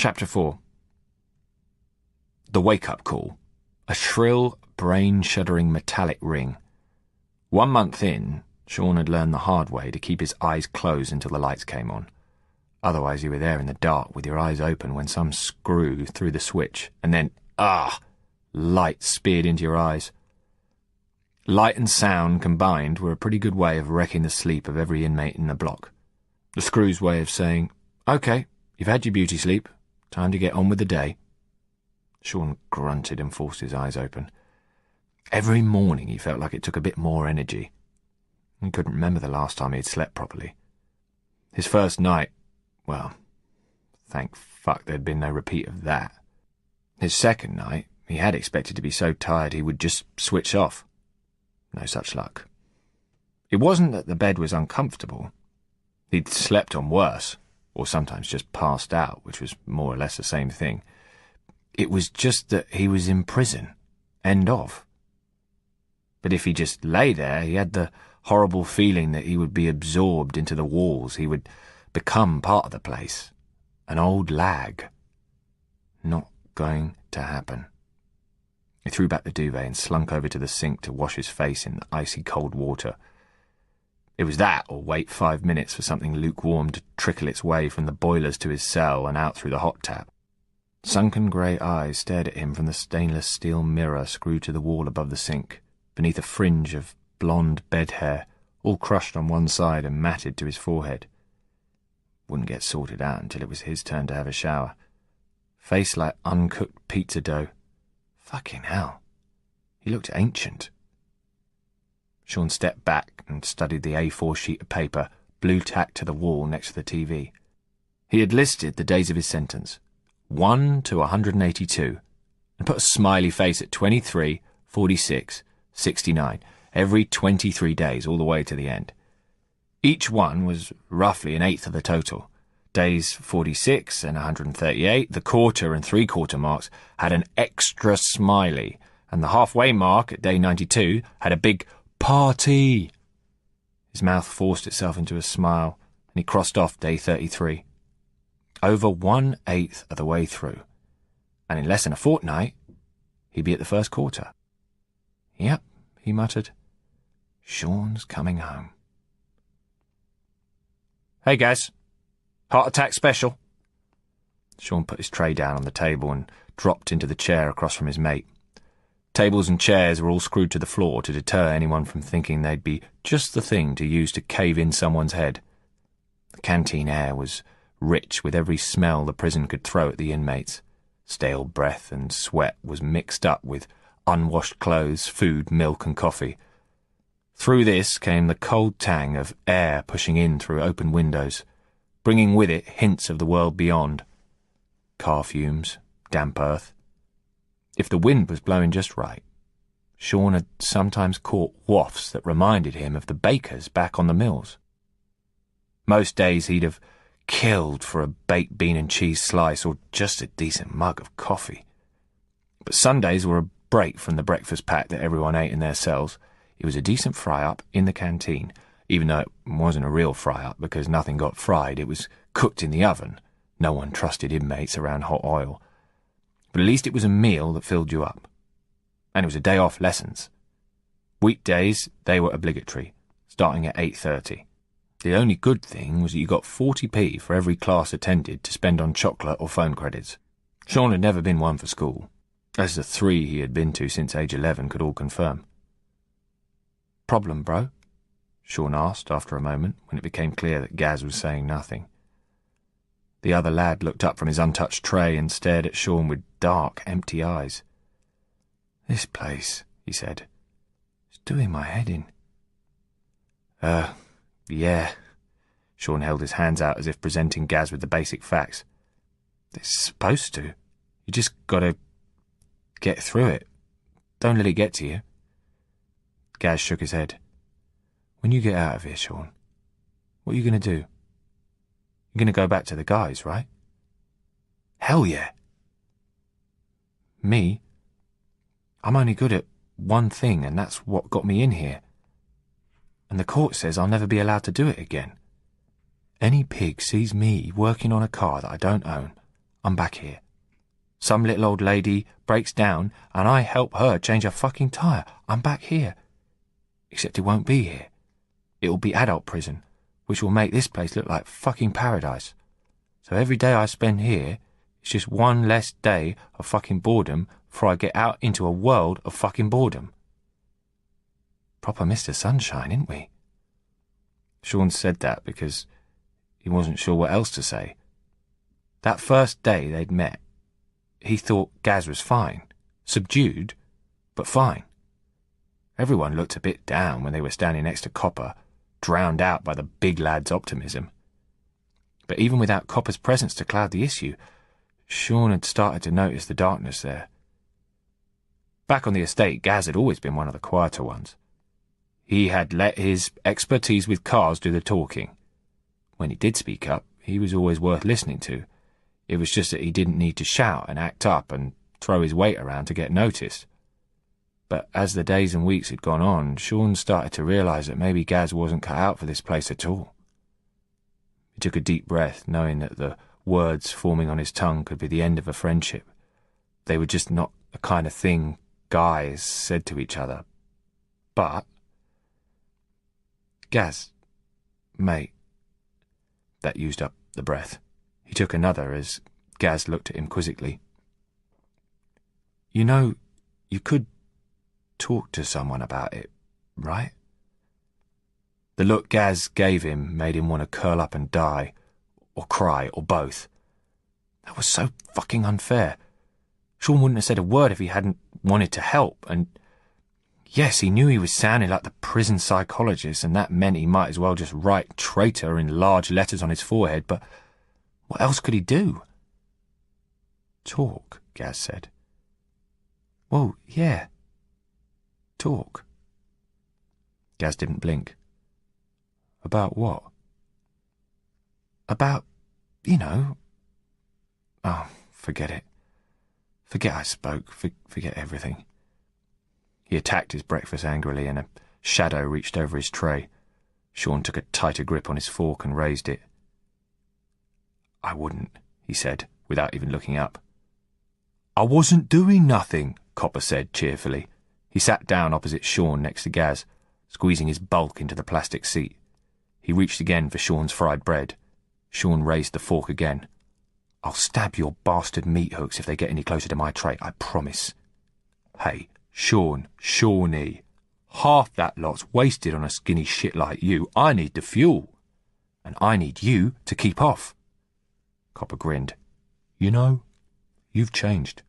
Chapter 4. The wake-up call. A shrill, brain-shuddering metallic ring. 1 month in, Sean had learned the hard way to keep his eyes closed until the lights came on. Otherwise you were there in the dark with your eyes open when some screw threw the switch, and then, light speared into your eyes. Light and sound combined were a pretty good way of wrecking the sleep of every inmate in the block. The screw's way of saying, "OK, you've had your beauty sleep. Time to get on with the day." Sean grunted and forced his eyes open. Every morning he felt like it took a bit more energy. He couldn't remember the last time he had slept properly. His first night, well, thank fuck there'd been no repeat of that. His second night, he had expected to be so tired he would just switch off. No such luck. It wasn't that the bed was uncomfortable. He'd slept on worse, or sometimes just passed out, which was more or less the same thing. It was just that he was in prison. End of. But if he just lay there, he had the horrible feeling that he would be absorbed into the walls. He would become part of the place. An old lag. Not going to happen. He threw back the duvet and slunk over to the sink to wash his face in the icy cold water. It was that, or wait 5 minutes for something lukewarm to trickle its way from the boilers to his cell and out through the hot tap. Sunken grey eyes stared at him from the stainless steel mirror screwed to the wall above the sink, beneath a fringe of blonde bed hair, all crushed on one side and matted to his forehead. Wouldn't get sorted out until it was his turn to have a shower. Face like uncooked pizza dough. Fucking hell. He looked ancient. Sean stepped back and studied the A4 sheet of paper, blue tacked to the wall next to the TV. He had listed the days of his sentence, 1 to 182, and put a smiley face at 23, 46, 69, every 23 days all the way to the end. Each one was roughly an eighth of the total. Days 46 and 138, the quarter and three-quarter marks had an extra smiley, and the halfway mark at day 92 had a big party. His mouth forced itself into a smile, and he crossed off day 33. Over 1/8 of the way through, and in less than a fortnight, he'd be at the first quarter. Yep, he muttered. Sean's coming home. "Hey, guys. Heart attack special." Sean put his tray down on the table and dropped into the chair across from his mate. Tables and chairs were all screwed to the floor to deter anyone from thinking they'd be just the thing to use to cave in someone's head. The canteen air was rich with every smell the prison could throw at the inmates. Stale breath and sweat was mixed up with unwashed clothes, food, milk and coffee. Through this came the cold tang of air pushing in through open windows, bringing with it hints of the world beyond. Car fumes, damp earth. If the wind was blowing just right, Sean had sometimes caught wafts that reminded him of the bakers back on the mills. Most days he'd have killed for a baked bean and cheese slice or just a decent mug of coffee. But Sundays were a break from the breakfast pack that everyone ate in their cells. It was a decent fry-up in the canteen, even though it wasn't a real fry-up because nothing got fried. It was cooked in the oven. No one trusted inmates around hot oil. But at least it was a meal that filled you up. And it was a day off lessons. Weekdays, they were obligatory, starting at 8:30. The only good thing was that you got 40p for every class attended to spend on chocolate or phone credits. Sean had never been one for school, as the 3 he had been to since age 11 could all confirm. "Problem, bro?" Sean asked after a moment, when it became clear that Gaz was saying nothing. The other lad looked up from his untouched tray and stared at Sean with dark, empty eyes. "This place," he said, "is doing my head in." Yeah." Sean held his hands out as if presenting Gaz with the basic facts. "It's supposed to. You just gotta get through it. Don't let it get to you." Gaz shook his head. "When you get out of here, Sean, what are you going to do? You're going to go back to the guys, right?" "Hell yeah." "Me? I'm only good at one thing, and that's what got me in here. And the court says I'll never be allowed to do it again. Any pig sees me working on a car that I don't own, I'm back here. Some little old lady breaks down and I help her change her fucking tyre. I'm back here. Except it won't be here. It'll be adult prison, which will make this place look like fucking paradise. So every day I spend here is just one less day of fucking boredom before I get out into a world of fucking boredom. Proper Mr. Sunshine, ain't we? Sean said that because he wasn't sure what else to say. That first day they'd met, he thought Gaz was fine. Subdued, but fine. Everyone looked a bit down when they were standing next to Copper, drowned out by the big lad's optimism. But even without Copper's presence to cloud the issue, Sean had started to notice the darkness there. Back on the estate, Gaz had always been one of the quieter ones. He had let his expertise with cars do the talking. When he did speak up, he was always worth listening to. It was just that he didn't need to shout and act up and throw his weight around to get noticed. But as the days and weeks had gone on, Sean started to realise that maybe Gaz wasn't cut out for this place at all. He took a deep breath, knowing that the words forming on his tongue could be the end of a friendship. They were just not the kind of thing guys said to each other. But... Gaz, mate. That used up the breath. He took another as Gaz looked at him quizzically. You know, you could talk to someone about it, right? The look Gaz gave him made him want to curl up and die, or cry, or both. That was so fucking unfair. Sean wouldn't have said a word if he hadn't wanted to help, and yes, he knew he was sounding like the prison psychologist, and that meant he might as well just write traitor in large letters on his forehead, but what else could he do? Talk, Gaz said. Well, yeah. Talk. Gaz didn't blink. About what? About, you know... Oh, forget it. Forget I spoke. Forget everything. He attacked his breakfast angrily, and a shadow reached over his tray. Sean took a tighter grip on his fork and raised it. I wouldn't, he said, without even looking up. I wasn't doing nothing, Copper said cheerfully. He sat down opposite Sean next to Gaz, squeezing his bulk into the plastic seat. He reached again for Sean's fried bread. Sean raised the fork again. I'll stab your bastard meat hooks if they get any closer to my tray, I promise. Hey, Shawnee, half that lot's wasted on a skinny shit like you. I need the fuel. And I need you to keep off. Copper grinned. You know, you've changed.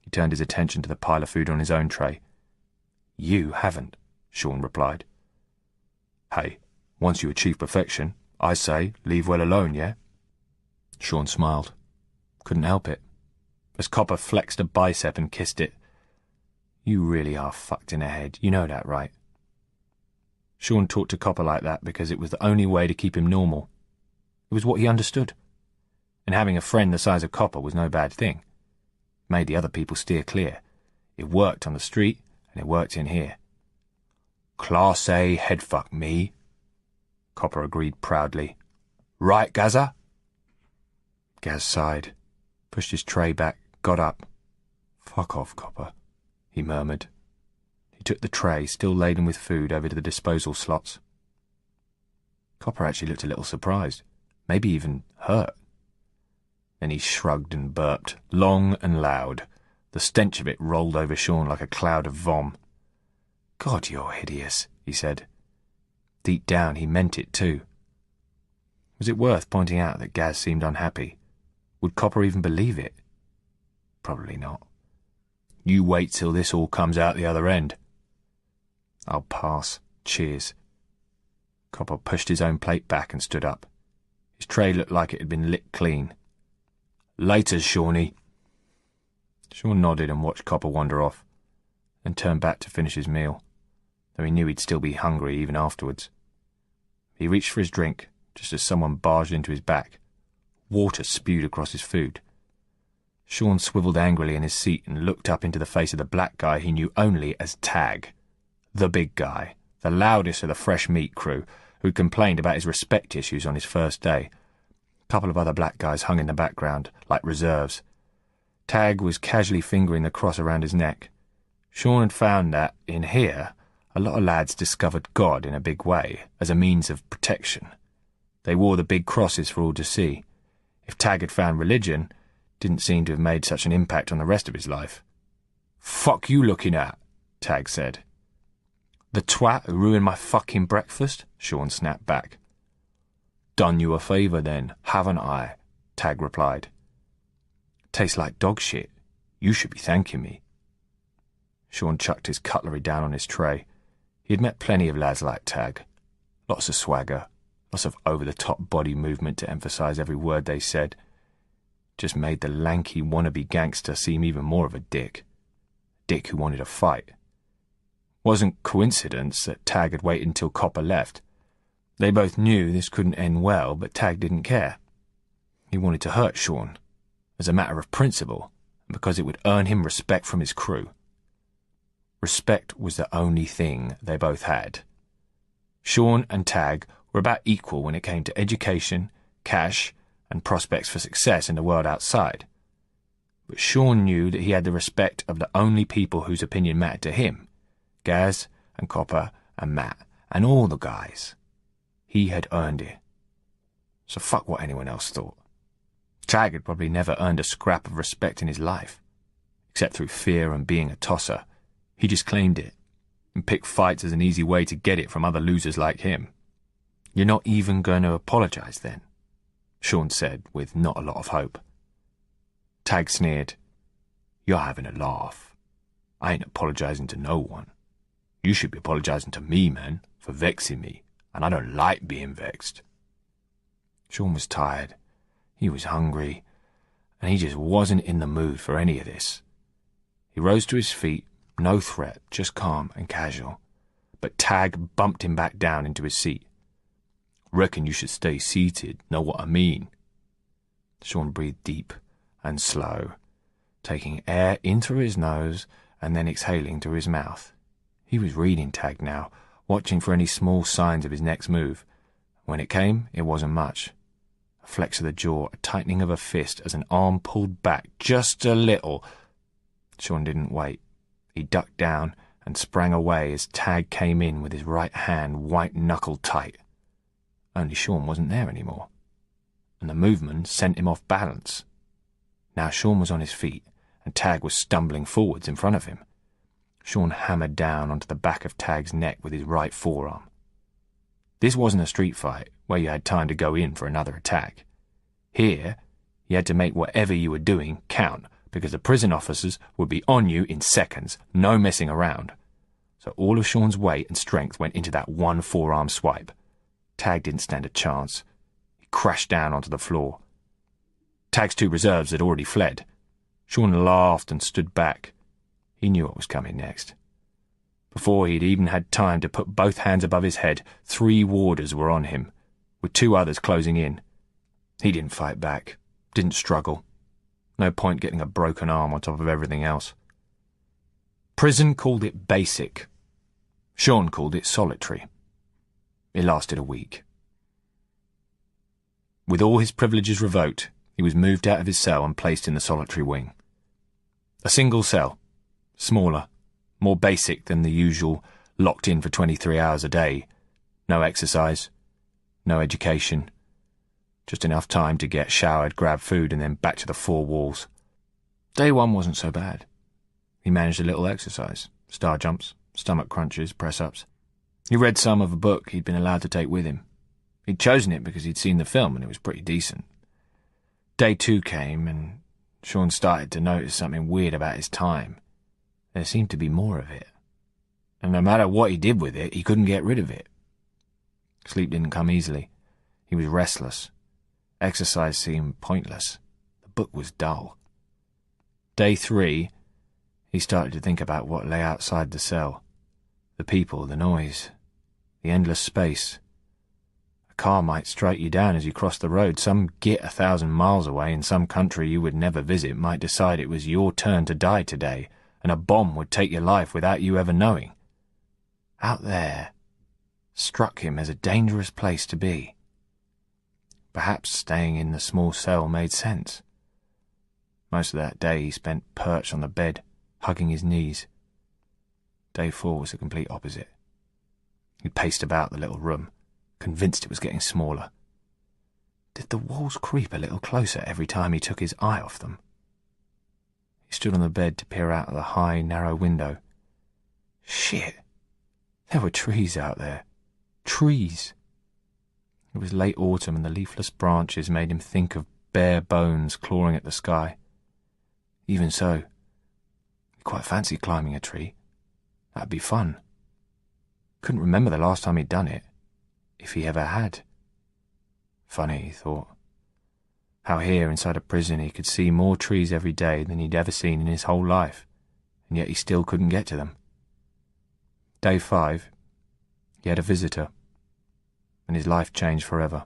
He turned his attention to the pile of food on his own tray. You haven't, Sean replied. Hey, once you achieve perfection, I say leave well alone, yeah? Sean smiled. Couldn't help it. As Copper flexed a bicep and kissed it. You really are fucked in the head, you know that, right? Sean talked to Copper like that because it was the only way to keep him normal. It was what he understood. And having a friend the size of Copper was no bad thing. It made the other people steer clear. It worked on the street, and it worked in here. Class A headfuck me, Copper agreed proudly. Right, Gaza? Gaz sighed, pushed his tray back, got up. Fuck off, Copper, he murmured. He took the tray, still laden with food, over to the disposal slots. Copper actually looked a little surprised, maybe even hurt. Then he shrugged and burped, long and loud. The stench of it rolled over Sean like a cloud of vom. God, you're hideous, he said. Deep down, he meant it too. Was it worth pointing out that Gaz seemed unhappy? Would Copper even believe it? Probably not. You wait till this all comes out the other end. I'll pass. Cheers. Copper pushed his own plate back and stood up. His tray looked like it had been licked clean. Later, Shawnee. Sean nodded and watched Copper wander off, then turned back to finish his meal, though he knew he'd still be hungry even afterwards. He reached for his drink, just as someone barged into his back. Water spewed across his food. Sean swiveled angrily in his seat and looked up into the face of the black guy he knew only as Tag. The big guy, the loudest of the fresh meat crew, who'd complained about his respect issues on his first day. couple of other black guys hung in the background, like reserves. Tag was casually fingering the cross around his neck. Sean had found that, in here, a lot of lads discovered God in a big way, as a means of protection. They wore the big crosses for all to see. If Tag had found religion, didn't seem to have made such an impact on the rest of his life. "Fuck you looking at?" Tag said. "The twat who ruined my fucking breakfast?" Sean snapped back. "Done you a favour then, haven't I?" Tag replied. "Tastes like dog shit. You should be thanking me." Sean chucked his cutlery down on his tray. He had met plenty of lads like Tag. Lots of swagger, lots of over-the-top body movement to emphasise every word they said. Just made the lanky wannabe gangster seem even more of a dick. A dick who wanted a fight. Wasn't coincidence that Tag had waited until Copper left. They both knew this couldn't end well, but Tag didn't care. He wanted to hurt Sean, as a matter of principle, and because it would earn him respect from his crew. Respect was the only thing they both had. Sean and Tag were about equal when it came to education, cash, and prospects for success in the world outside. But Sean knew that he had the respect of the only people whose opinion mattered to him, Gaz and Copper and Matt, and all the guys. He had earned it. So fuck what anyone else thought. Tag had probably never earned a scrap of respect in his life, except through fear and being a tosser. He just claimed it, and picked fights as an easy way to get it from other losers like him. "You're not even going to apologise then?" Sean said, with not a lot of hope. Tag sneered. "You're having a laugh. I ain't apologising to no one. You should be apologising to me, man, for vexing me, and I don't like being vexed." Sean was tired. He was hungry, and he just wasn't in the mood for any of this. He rose to his feet, no threat, just calm and casual. But Tag bumped him back down into his seat. "Reckon you should stay seated, know what I mean?" Sean breathed deep and slow, taking air in through his nose and then exhaling through his mouth. He was reading Tag now, watching for any small signs of his next move. When it came, it wasn't much. A flex of the jaw, a tightening of a fist as an arm pulled back just a little. Sean didn't wait. He ducked down and sprang away as Tag came in with his right hand white-knuckled tight. Only Sean wasn't there anymore, and the movement sent him off balance. Now Sean was on his feet, and Tag was stumbling forwards in front of him. Sean hammered down onto the back of Tag's neck with his right forearm. This wasn't a street fight where you had time to go in for another attack. Here, you had to make whatever you were doing count, because the prison officers would be on you in seconds, no messing around. So all of Sean's weight and strength went into that one forearm swipe. Tag didn't stand a chance. He crashed down onto the floor. Tag's two reserves had already fled. Sean laughed and stood back. He knew what was coming next. Before he'd even had time to put both hands above his head, 3 warders were on him, with 2 others closing in. He didn't fight back, didn't struggle. No point getting a broken arm on top of everything else. Prison called it basic. Sean called it solitary. It lasted a week. With all his privileges revoked, he was moved out of his cell and placed in the solitary wing. A single cell, smaller, more basic than the usual, locked in for 23 hours a day. No exercise, no education, just enough time to get showered, grab food, and then back to the 4 walls. Day 1 wasn't so bad. He managed a little exercise, star jumps, stomach crunches, press-ups. He read some of a book he'd been allowed to take with him. He'd chosen it because he'd seen the film and it was pretty decent. Day 2 came, and Sean started to notice something weird about his time. There seemed to be more of it. And no matter what he did with it, he couldn't get rid of it. Sleep didn't come easily. He was restless. Exercise seemed pointless. The book was dull. Day 3, he started to think about what lay outside the cell. The people, the noise, the endless space. A car might strike you down as you crossed the road. Some git 1,000 miles away in some country you would never visit might decide it was your turn to die today, and a bomb would take your life without you ever knowing. Out there struck him as a dangerous place to be. Perhaps staying in the small cell made sense. Most of that day he spent perched on the bed, hugging his knees. Day 4 was the complete opposite. He paced about the little room, convinced it was getting smaller. Did the walls creep a little closer every time he took his eye off them? He stood on the bed to peer out of the high, narrow window. Shit! There were trees out there. Trees! It was late autumn and the leafless branches made him think of bare bones clawing at the sky. Even so, he quite fancied climbing a tree. That'd be fun. Couldn't remember the last time he'd done it, if he ever had. Funny, he thought. How here inside a prison he could see more trees every day than he'd ever seen in his whole life, and yet he still couldn't get to them. Day 5, he had a visitor, and his life changed forever.